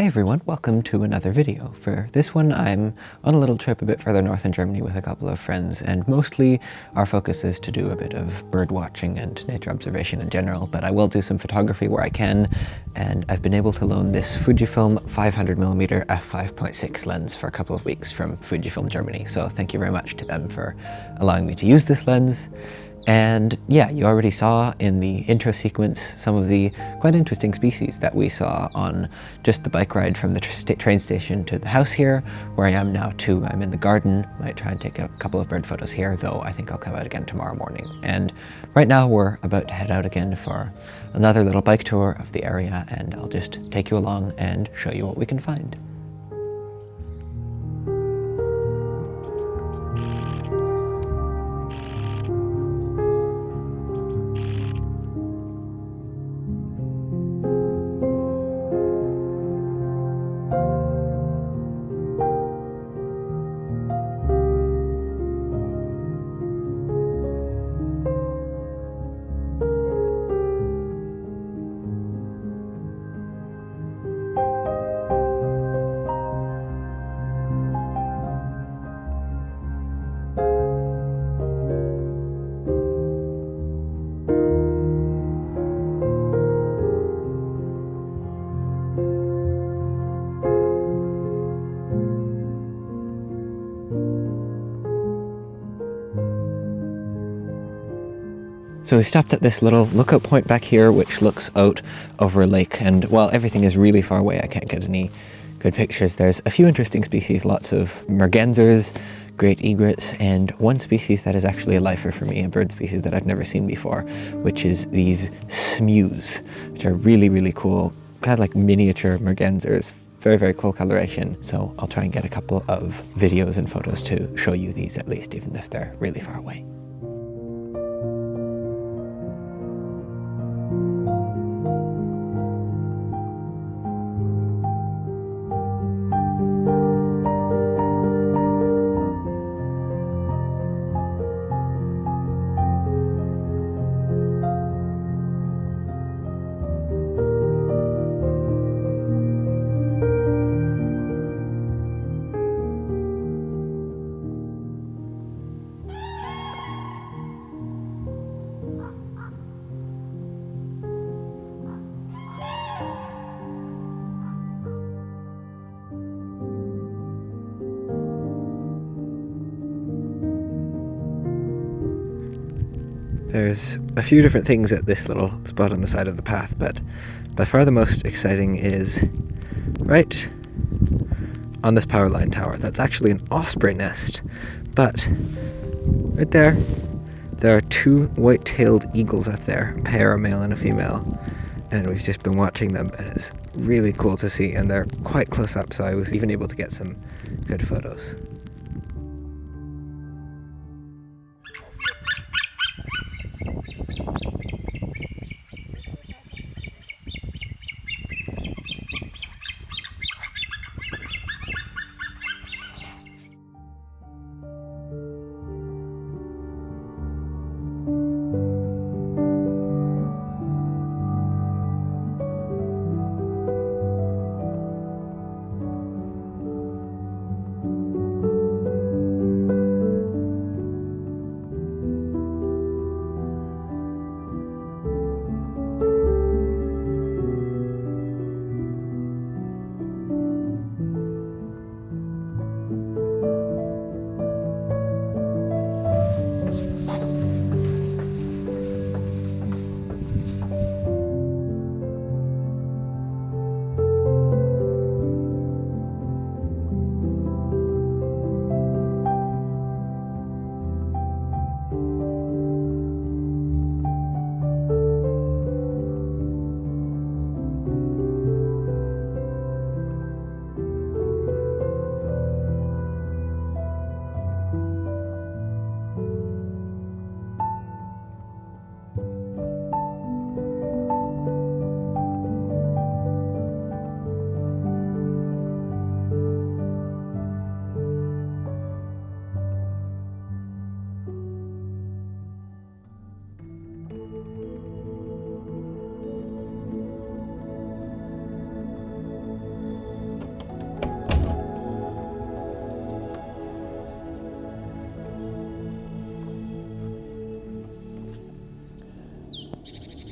Hey everyone, welcome to another video. For this one, I'm on a little trip a bit further north in Germany with a couple of friends, and mostly our focus is to do a bit of bird watching and nature observation in general, but I will do some photography where I can, and I've been able to loan this Fujifilm 500mm f5.6 lens for a couple of weeks from Fujifilm Germany, so thank you very much to them for allowing me to use this lens. And yeah, you already saw in the intro sequence some of the quite interesting species that we saw on just the bike ride from the train station to the house here, where I am now too. I'm in the garden. Might try and take a couple of bird photos here, though I think I'll come out again tomorrow morning. And right now we're about to head out again for another little bike tour of the area, and I'll just take you along and show you what we can find. So we stopped at this little lookout point back here, which looks out over a lake, and while everything is really far away, I can't get any good pictures. There's a few interesting species, lots of mergansers, great egrets, and one species that is actually a lifer for me, a bird species that I've never seen before, which is these smews, which are really, really cool, kind of like miniature mergansers. Very, very cool coloration. So I'll try and get a couple of videos and photos to show you these at least, even if they're really far away. There's a few different things at this little spot on the side of the path, but by far the most exciting is right on this power line tower. That's actually an osprey nest, but right there are two white-tailed eagles up there, a pair, a male and a female, and we've just been watching them, and it's really cool to see, and they're quite close up, so I was even able to get some good photos.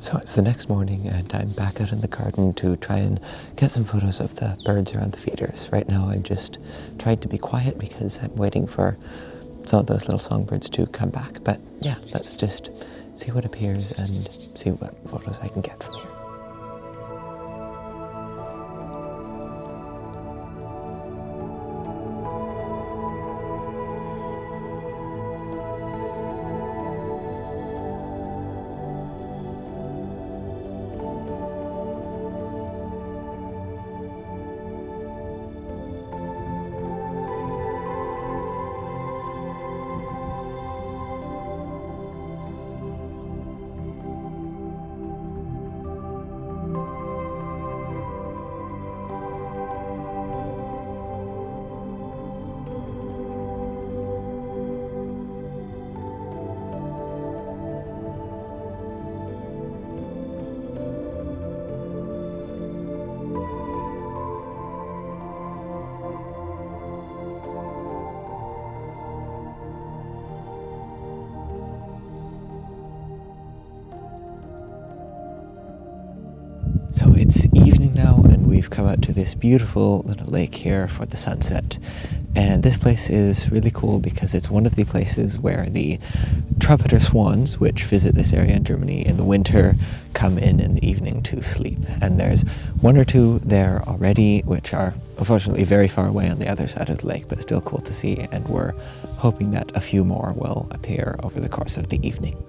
So it's the next morning and I'm back out in the garden to try and get some photos of the birds around the feeders. Right now I've just tried to be quiet because I'm waiting for some of those little songbirds to come back. But yeah, let's just see what appears and see what photos I can get from here. So it's evening now and we've come out to this beautiful little lake here for the sunset. And this place is really cool because it's one of the places where the trumpeter swans, which visit this area in Germany in the winter, come in the evening to sleep. And there's one or two there already, which are unfortunately very far away on the other side of the lake, but still cool to see. And we're hoping that a few more will appear over the course of the evening.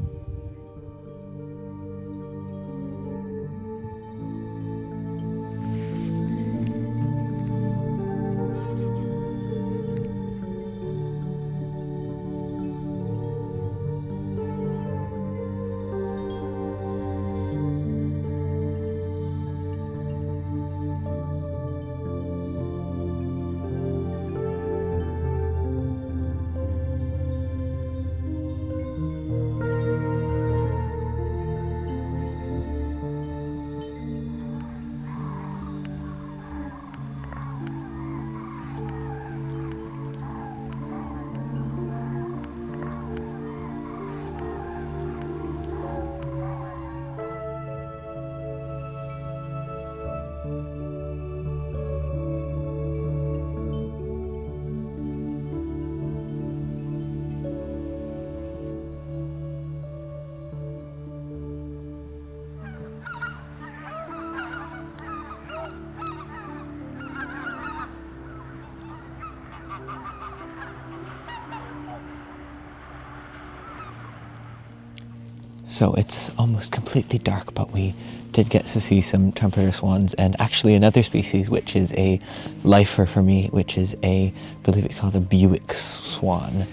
So it's almost completely dark, but we did get to see some trumpeter swans and actually another species which is a lifer for me, which is I believe it's called a Buick swan.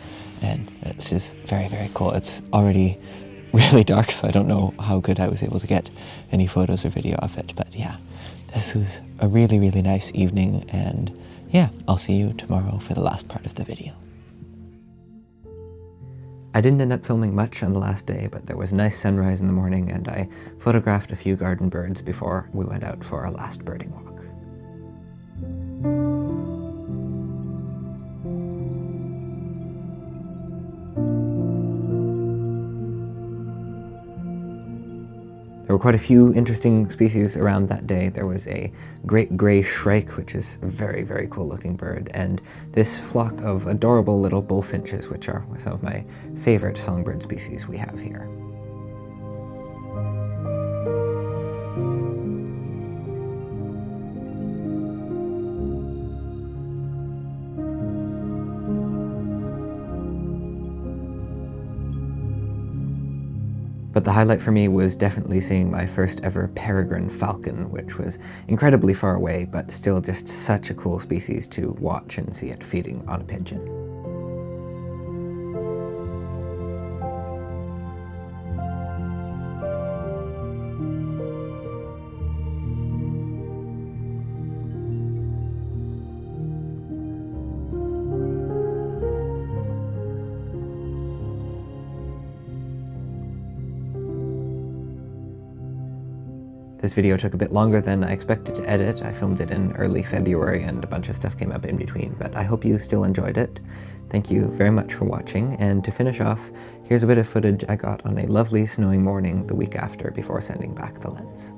And it's just very, very cool. It's already really dark, so I don't know how good I was able to get any photos or video of it. But yeah, this was a really, really nice evening. And yeah, I'll see you tomorrow for the last part of the video. I didn't end up filming much on the last day, but there was a nice sunrise in the morning and I photographed a few garden birds before we went out for our last birding walk. There were quite a few interesting species around that day. There was a great grey shrike, which is a very, very cool looking bird, and this flock of adorable little bullfinches, which are some of my favorite songbird species we have here. But the highlight for me was definitely seeing my first ever peregrine falcon, which was incredibly far away, but still just such a cool species to watch and see it feeding on a pigeon. This video took a bit longer than I expected to edit. I filmed it in early February and a bunch of stuff came up in between, but I hope you still enjoyed it. Thank you very much for watching, and to finish off, here's a bit of footage I got on a lovely snowing morning the week after before sending back the lens.